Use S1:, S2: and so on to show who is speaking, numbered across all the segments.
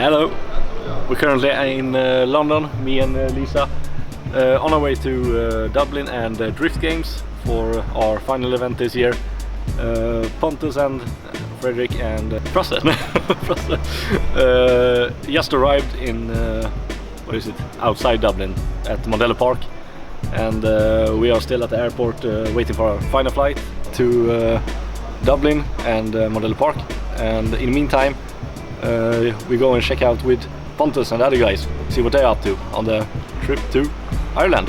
S1: Hello, we're currently in London, me and Lisa, on our way to Dublin and Driftgames for our final event this year. Pontus and Frederick and Frasse just arrived in, outside Dublin at Mondello Park, and we are still at the airport waiting for our final flight to Dublin and Mondello Park. And in the meantime, we go and check out with Pontus and the other guys, see what they're up to on the trip to Ireland.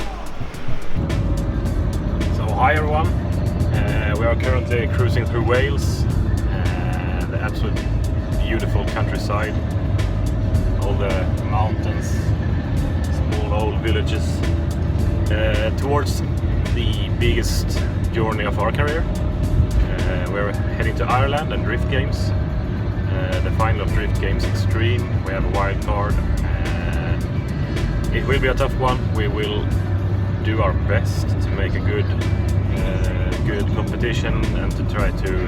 S2: So hi everyone, we are currently cruising through Wales, the absolute beautiful countryside, all the mountains, small old villages, towards the biggest journey of our career. We're heading to Ireland and Driftgames. The final of Driftgames Extreme. We have a wild card. It will be a tough one. We will do our best to make a good competition and to try to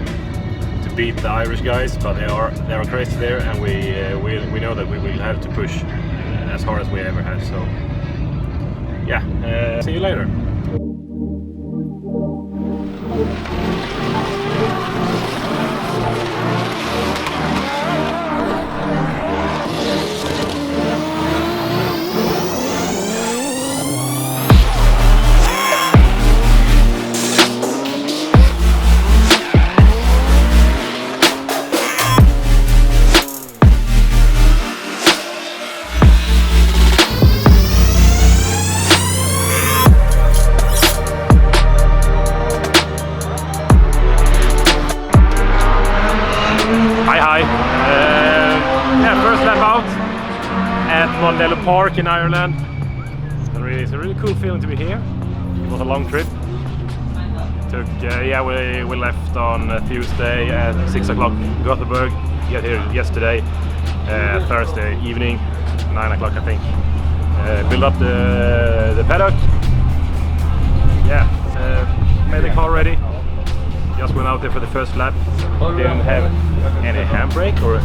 S2: beat the Irish guys, but they are crazy there, and we know that we will have to push as hard as we ever have. So yeah, see you later. First lap out at Mondello Park in Ireland. It's a really cool feeling to be here. It was a long trip. We left on Tuesday at 6 o'clock Gothenburg. Got here yesterday, Thursday evening, 9 o'clock I think. Build up the paddock. Made the car ready. Just went out there for the first lap. Didn't have any handbrake or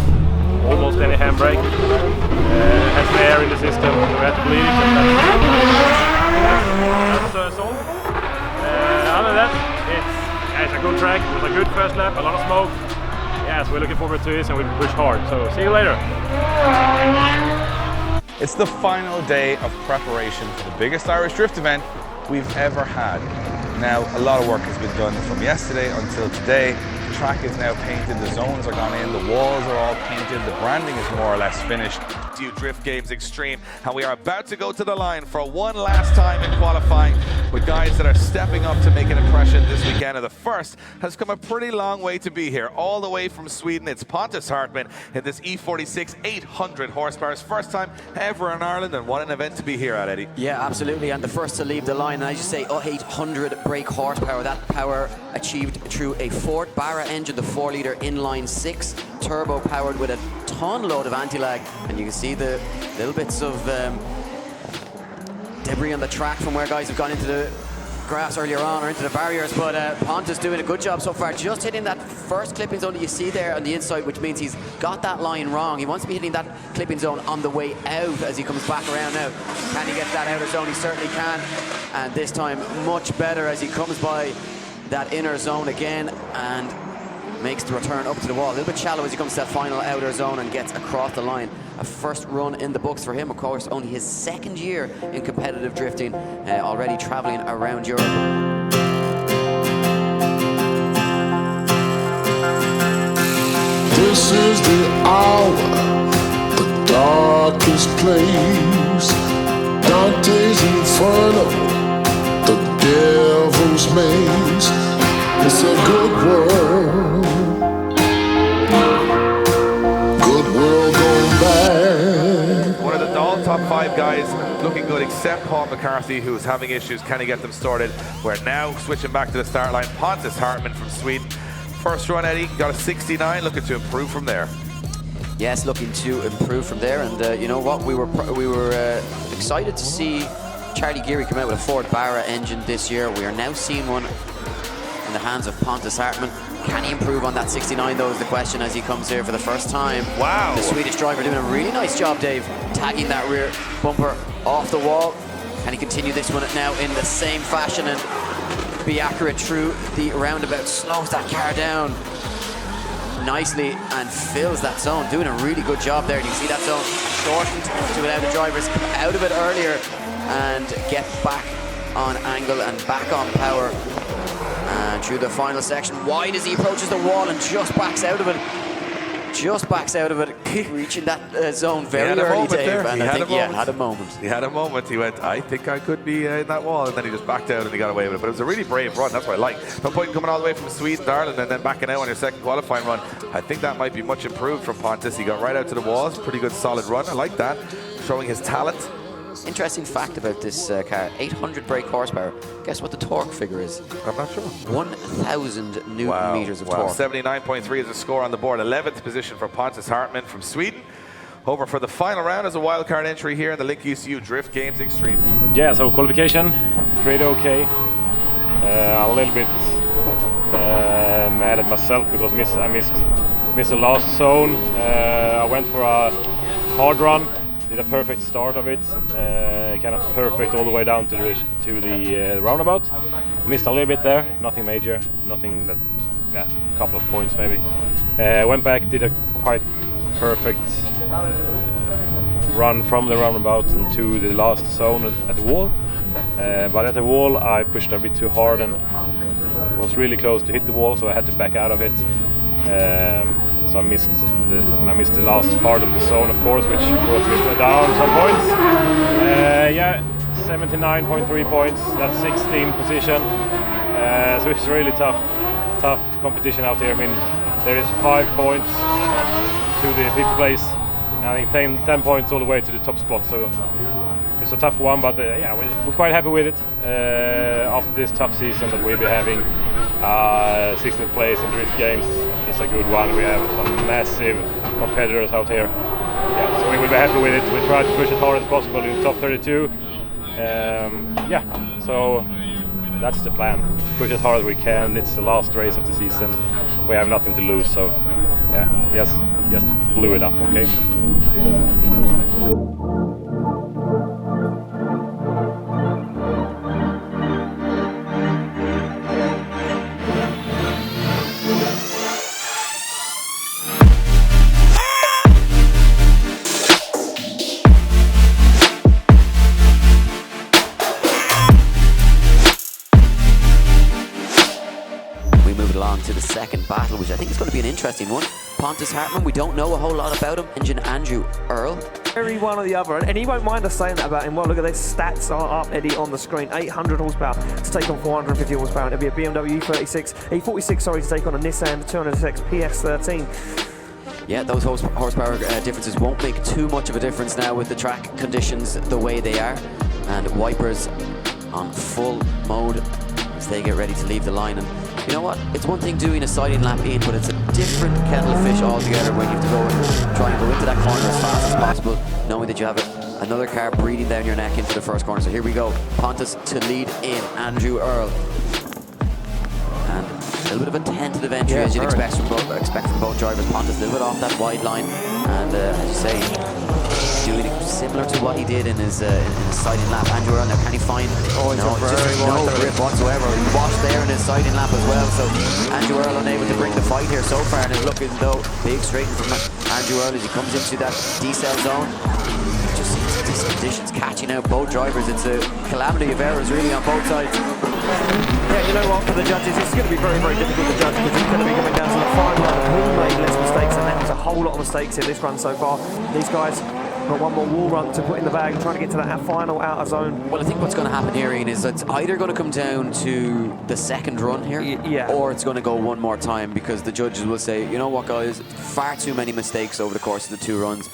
S2: almost any handbrake. Has some air in the system. We had to bleed. That's all. Other than that, it's a good track. It was a good first lap. A lot of smoke. Yes, we're looking forward to this, and we push hard. So see you later.
S3: It's the final day of preparation for the biggest Irish drift event we've ever had. Now, a lot of work has been done from yesterday until today. The track is now painted, the zones are gone in, the walls are all painted, the branding is more or less finished.
S4: Driftgames Extreme, and we are about to go to the line for one last time in qualifying with guys that are stepping up to make an impression this weekend. And the first has come a pretty long way to be here, all the way from Sweden. It's Pontus Hartman in this E46 800 horsepower. His first time ever in Ireland, and what an event to be here at, Eddie.
S5: Yeah, absolutely, and the first to leave the line. And as you say, 800 brake horsepower. That power achieved through a Ford Barra engine, the 4-litre inline 6, turbo powered with a ton load of anti-lag, and you can see the little bits of debris on the track from where guys have gone into the grass earlier on or into the barriers, but Pontus doing a good job so far, just hitting that first clipping zone that you see there on the inside, which means he's got that line wrong. He wants to be hitting that clipping zone on the way out as he comes back around now. Can he get that outer zone? He certainly can, and this time much better as he comes by that inner zone again and makes the return up to the wall. A little bit shallow as he comes to that final outer zone and gets across the line. A first run in the books for him, of course, only his second year in competitive drifting, already traveling around Europe.
S6: This is the hour, the darkest place, Dante's Inferno, the devil's maze. It's a good world, good world going back.
S4: One of the all top 5 guys looking good, except Paul McCarthy, who's having issues. Can he get them sorted? We're now switching back to the start line. Pontus Hartman from Sweden. First run, Eddie, got a 69, looking to improve from there.
S5: Yes, looking to improve from there, and you know what, we were excited to see Charlie Geary come out with a Ford Barra engine this year. We are now seeing one in the hands of Pontus Hartman, Can he improve on that 69 though is the question as he comes here for the first time.
S4: Wow.
S5: The Swedish driver doing a really nice job, Dave, tagging that rear bumper off the wall. Can he continue this one now in the same fashion and be accurate through the roundabout? Slows that car down nicely and fills that zone, doing a really good job there. You see that zone shortened to allow the drivers out of it earlier and get back on angle and back on power. And through the final section, wide as he approaches the wall and just backs out of it. Just backs out of it, reaching that zone very early, Dave. And I think, had a moment.
S4: He had a moment. He went, I think I could be in that wall, and then he just backed out and he got away with it. But it was a really brave run. That's what I like. No point in coming all the way from Sweden to Ireland and then backing out on your second qualifying run. I think that might be much improved from Pontus. He got right out to the walls. Pretty good, solid run. I like that. Showing his talent.
S5: Interesting fact about this car, 800 brake horsepower. Guess what the torque figure is?
S4: I'm not sure.
S5: 1,000 Newton meters of torque.
S4: 79.3 is the score on the board. 11th position for Pontus Hartman from Sweden. Over for the final round as a wildcard entry here in the Link ECU Driftgames Extreme.
S2: Yeah, so qualification, pretty okay. A little bit mad at myself because I missed the last zone. I went for a hard run. Did a perfect start of it, kind of perfect all the way down to the roundabout. Missed a little bit there, nothing major, nothing that, yeah, a couple of points maybe. Went back, did a quite perfect run from the roundabout into the last zone at the wall. But at the wall I pushed a bit too hard and was really close to hit the wall, so I had to back out of it. So I missed the last part of the zone, of course, which brought me down some points. Yeah, 79.3 points. That's 16th position. So it's really tough competition out here. I mean, there is 5 points to the 5th place, and I think 10 points all the way to the top spot. So it's a tough one, but yeah, we're quite happy with it. After this tough season that we'll be having, 16th place in Driftgames is a good one. We have some massive competitors out here. Yeah, so we will be happy with it. We try to push as hard as possible in the top 32. Yeah, so that's the plan. Push as hard as we can. It's the last race of the season. We have nothing to lose, so yeah, just blew it up, okay?
S5: To the second battle, which I think is going to be an interesting one. Pontus Hartman, we don't know a whole lot about him. Engine Andrew Earl.
S7: Very one or the other, and he won't mind us saying that about him. Well, look at these stats are up, Eddie, on the screen. 800 horsepower to take on 450 horsepower. It'll be a BMW E46, sorry, to take on a Nissan 206 PS13.
S5: Yeah, those horsepower differences won't make too much of a difference now with the track conditions the way they are. And wipers on full mode as they get ready to leave the line. And you know what? It's one thing doing a siding lap in, but it's a different kettle of fish altogether when you have to go and try and go into that corner as fast as possible, knowing that you have another car breathing down your neck into the first corner. So here we go. Pontus to lead in, Andrew Earl. And a little bit of a tentative entry, as you'd expect from both drivers. Pontus a little bit off that wide line, and as you say, doing it similar to what he did in his siding lap. Andrew Earl, now can he find no grip whatsoever? He washed there in his siding lap as well, so Andrew Earl unable to bring the fight here so far, and it's looking as though big straightening from Andrew Earl as he comes into that decel zone. Just these conditions catching out both drivers. It's a calamity of errors really on both sides.
S7: Yeah, you know what, for the judges, it's going to be very, very difficult to judge because he's going to be coming down to the final run. Who made less mistakes? And that was a whole lot of mistakes in this run so far. These guys got one more wall run to put in the bag and trying to get to that final outer zone.
S5: Well, I think what's going to happen here, Ian, is it's either going to come down to the second run here, or it's going to go one more time because the judges will say, you know what, guys, far too many mistakes over the course of the 2 runs.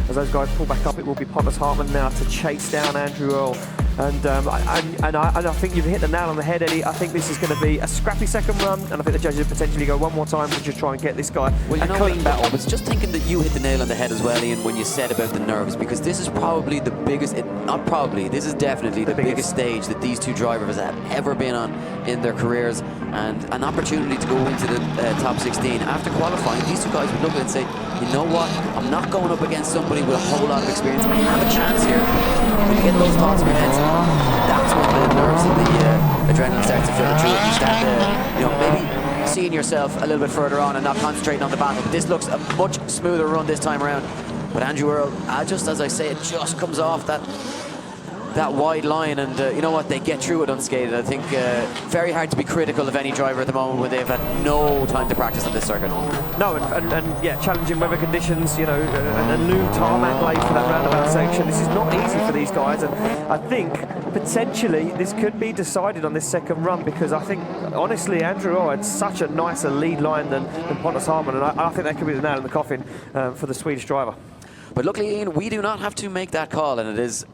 S7: As those guys pull back up, it will be Pontus Hartman now to chase down Andrew Earl. And I think you've hit the nail on the head, Eddie. I think this is going to be a scrappy second run, and I think the judges will potentially go one more time to just try and get this guy
S5: a clean battle. I was just thinking that you hit the nail on the head as well, Ian, when you said about the nerves, because this is probably the biggest, this is definitely the biggest stage that these 2 drivers have ever been on in their careers. and an opportunity to go into the top 16. After qualifying, these two guys would look at it and say, you know what, I'm not going up against somebody with a whole lot of experience. I have a chance here. When you get those thoughts in your heads, that's when the nerves and the adrenaline starts to filter through it. You start to, you know, maybe seeing yourself a little bit further on and not concentrating on the battle. But this looks a much smoother run this time around. But Andrew Earl, just as I say, it just comes off that wide line, and you know what, they get through it unscathed. I think very hard to be critical of any driver at the moment when they've had no time to practice on this circuit.
S7: No, and yeah, challenging weather conditions, you know, a new tarmac laid for that roundabout section. This is not easy for these guys, and I think potentially this could be decided on this second run, because I think, honestly, Andrew Earl had such a nicer lead line than Pontus Hartman, and I think that could be the nail in the coffin for the Swedish driver.
S5: But luckily, Ian, we do not have to make that call, and it is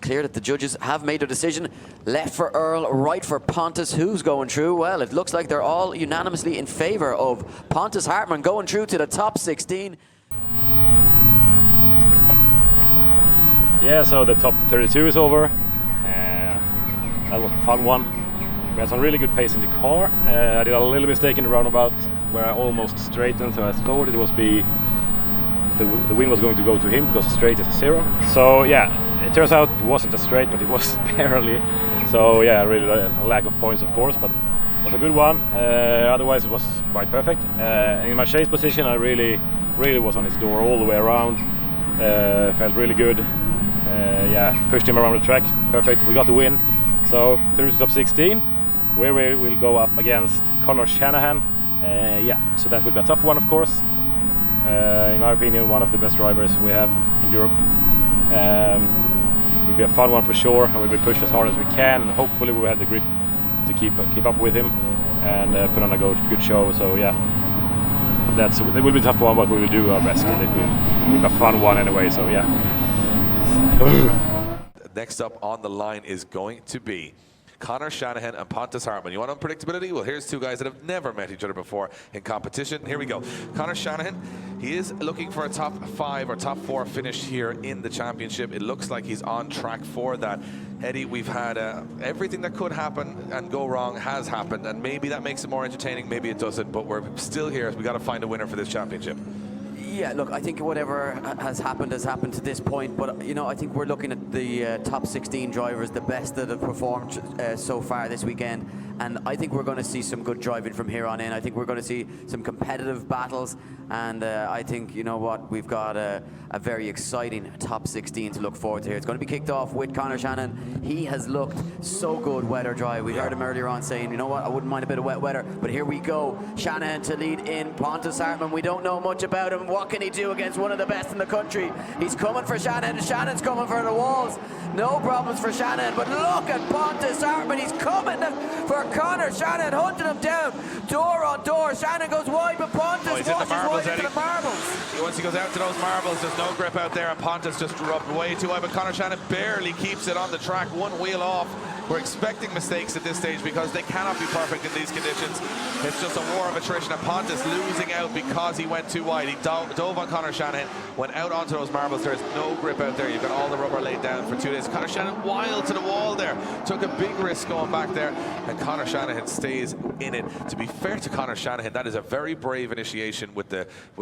S5: clear that the judges have made a decision. Left for Earl, right for Pontus. Who's going through? Well, it looks like they're all unanimously in favour of Pontus Hartman going through to the top 16.
S2: Yeah, so the top 32 is over. That was a fun one. We had some really good pace in the car. I did a little mistake in the roundabout where I almost straightened, so I thought it was the win was going to go to him because the straight is a 0. So yeah, it turns out it wasn't a straight, but it was barely. So yeah, really a lack of points, of course, but it was a good one. Otherwise, it was quite perfect. In my chase position, I really was on his door all the way around. Felt really good. Yeah, pushed him around the track. Perfect. We got the win. So through to top 16, where we will go up against Connor Shanahan. Yeah, so that will be a tough one, of course. In my opinion, one of the best drivers we have in Europe. It will be a fun one for sure, and we will push as hard as we can, and hopefully we will have the grip to keep up with him and put on a good show. So yeah, it will be a tough one, but we will do our best. It will be a fun one anyway. So yeah.
S4: Next up on the line is going to be Connor Shanahan and Pontus Hartman. You want unpredictability? Well, here's two guys that have never met each other before in competition. Here we go. Connor Shanahan, he is looking for a top 5 or top 4 finish here in the championship. It looks like he's on track for that. Eddie, we've had everything that could happen and go wrong has happened, and maybe that makes it more entertaining, maybe it doesn't, but we're still here. We got to find a winner for this championship.
S5: Yeah, look, I think whatever has happened to this point, but you know, I think we're looking at the top 16 drivers, the best that have performed so far this weekend, and I think we're going to see some good driving from here on in. I think we're going to see some competitive battles, and I think, you know what, we've got a very exciting top 16 to look forward to here. It's going to be kicked off with Connor Shanahan. He has looked so good weather dry. We heard him earlier on saying, you know what, I wouldn't mind a bit of wet weather, but here we go. Shanahan to lead in. Pontus Hartman, we don't know much about him. What can he do against one of the best in the country? He's coming for Shanahan, and Shanahan's coming for the walls. No problems for Shanahan, but look at Pontus Hartman. He's coming for Connor Shanahan, hunting him down, door on door. Shanahan goes wide, but Pontus
S4: he's in the marbles,
S5: into the marbles.
S4: Once he goes out to those marbles, there's no grip out there, and Pontus just rubbed way too high, but Connor Shanahan barely keeps it on the track, one wheel off. We're expecting mistakes at this stage because they cannot be perfect in these conditions. It's just a war of attrition, and Pontus losing out because he went too wide. He dove on Connor Shanahan, went out onto those marbles. There's no grip out there. You've got all the rubber laid down for 2 days. Connor Shanahan wild to the wall there. Took a big risk going back there, and Connor Shanahan stays in it. To be fair to Connor Shanahan, that is a very brave initiation with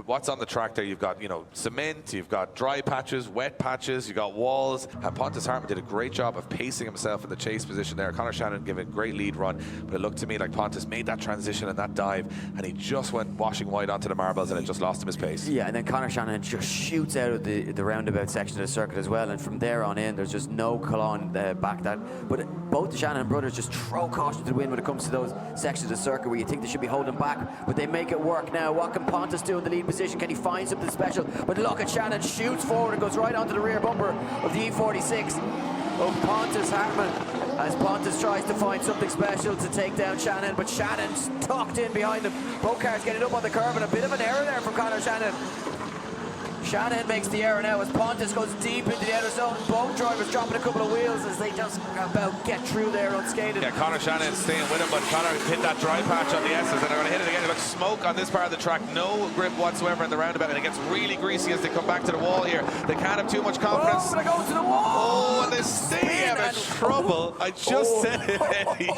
S4: what's on the track there. You've got, you know, cement, you've got dry patches, wet patches, you've got walls, and Pontus Hartman did a great job of pacing himself in the chase position there. Connor Shanahan gave a great lead run, but it looked to me like Pontus made that transition and that dive, and he just went washing wide onto the marbles, and it just lost him his pace.
S5: Yeah, and then Connor Shanahan just shoots out of the roundabout section of the circuit as well, and from there on in, there's just no colon back that. But both the Shanahan brothers just throw caution to the wind when it comes to those sections of the circuit where you think they should be holding back, but they make it work now. What can Pontus do in the lead position? Can he find something special? But look at Shanahan, shoots forward and goes right onto the rear bumper of the E46 of Pontus Hartman, as Pontus tries to find something special to take down Shanahan, but Shanahan's tucked in behind him. Both cars getting up on the curve, and a bit of an error there from Connor Shanahan. Shanahan makes the error now as Pontus goes deep into the outer zone. Both drivers dropping a couple of wheels as they just about get through there unscathed.
S4: Yeah, Conor Shanahan staying with him, but Conor hit that dry patch on the S's and they're going to hit it again. They've got smoke on this part of the track, no grip whatsoever in the roundabout, and it gets really greasy as they come back to the wall here. They can't have too much confidence.
S5: Oh, they're going to the wall!
S4: Oh, and they stay out of trouble. I just said it, Eddie.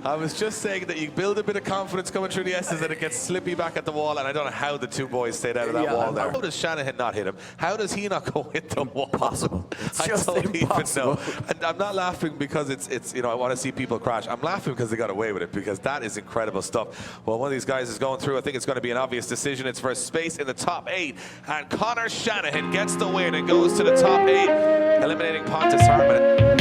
S4: I was just saying that you build a bit of confidence coming through the S's and it gets slippy back at the wall, and I don't know how the two boys stayed out of that wall there. How does Shanahan not hit him? How does he not go hit the wall?
S5: Impossible.
S4: I don't even know. And I'm not laughing because it's you know, I want to see people crash. I'm laughing because they got away with it, because that is incredible stuff. Well, one of these guys is going through. I think it's going to be an obvious decision. It's for a space in the top 8, and Conor Shanahan gets the win and goes to the top 8, eliminating Pontus Hartman.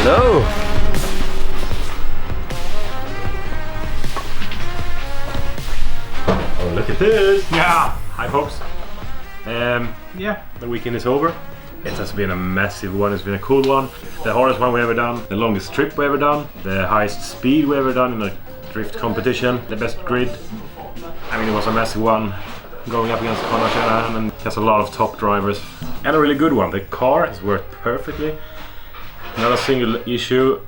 S1: Hello!
S2: Oh, look at this! Yeah! Hi folks! Yeah, the weekend is over. It has been a massive one, it's been a cool one. The hardest one we've ever done, the longest trip we've ever done, the highest speed we've ever done in a drift competition, the best grid. I mean, it was a massive one, going up against Conor Shanahan, and he has a lot of top drivers. And a really good one. The car has worked perfectly. Not a single issue.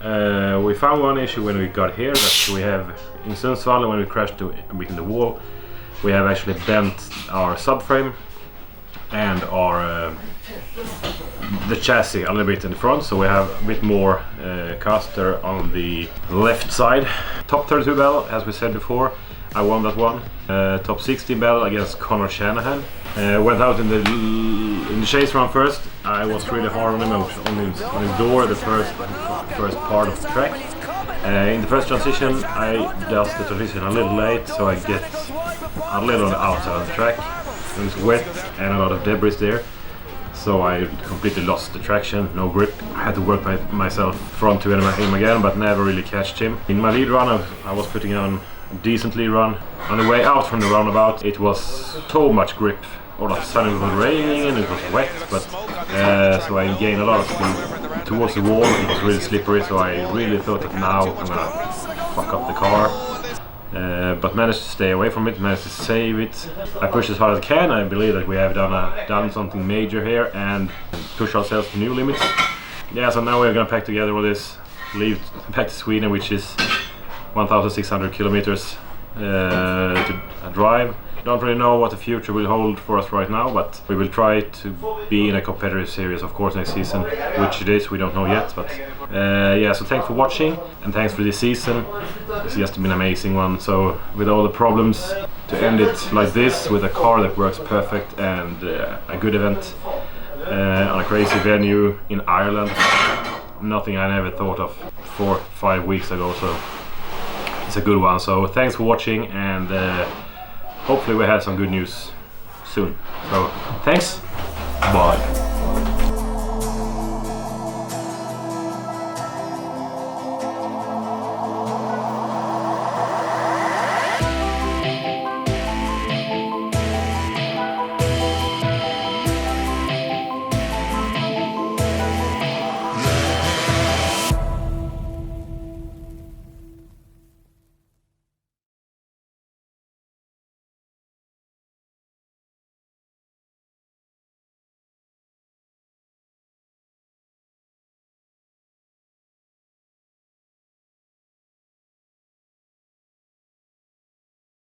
S2: We found one issue when we got here, that we have in Sundsvall, when we crashed between the wall, we have actually bent our subframe and our the chassis a little bit in the front, so we have a bit more caster on the left side. Top 32 bell, as we said before, I won that one. Top 16 bell against Conor Shanahan. Went out in the chase run first. I was really hard on him, on his door, the first part of the track. In the first transition, I does the transition a little late, so I get a little on the outside of the track. It was wet and a lot of debris there, so I completely lost the traction, no grip. I had to work by myself front to him again, but never really catched him. In my lead run, I was putting on a decent lead run. On the way out from the roundabout, it was so much grip. All of a sudden it was raining and it was wet, but so I gained a lot of speed towards the wall. It was really slippery, so I really thought that now I'm gonna fuck up the car. But managed to stay away from it, managed to save it. I pushed as hard as I can. I believe that we have done something major here and push ourselves to new limits. Yeah, so now we're gonna pack together all this, leave back to Sweden, which is 1,600 kilometers to drive. Don't really know what the future will hold for us right now, but we will try to be in a competitive series, of course, next season. Which it is, we don't know yet, but yeah, so thanks for watching, and thanks for this season. It's just been an amazing one. So with all the problems, to end it like this, with a car that works perfect and a good event on a crazy venue in Ireland, nothing I never thought of 4 or 5 weeks ago, so it's a good one. So thanks for watching, and hopefully we have some good news soon. So thanks.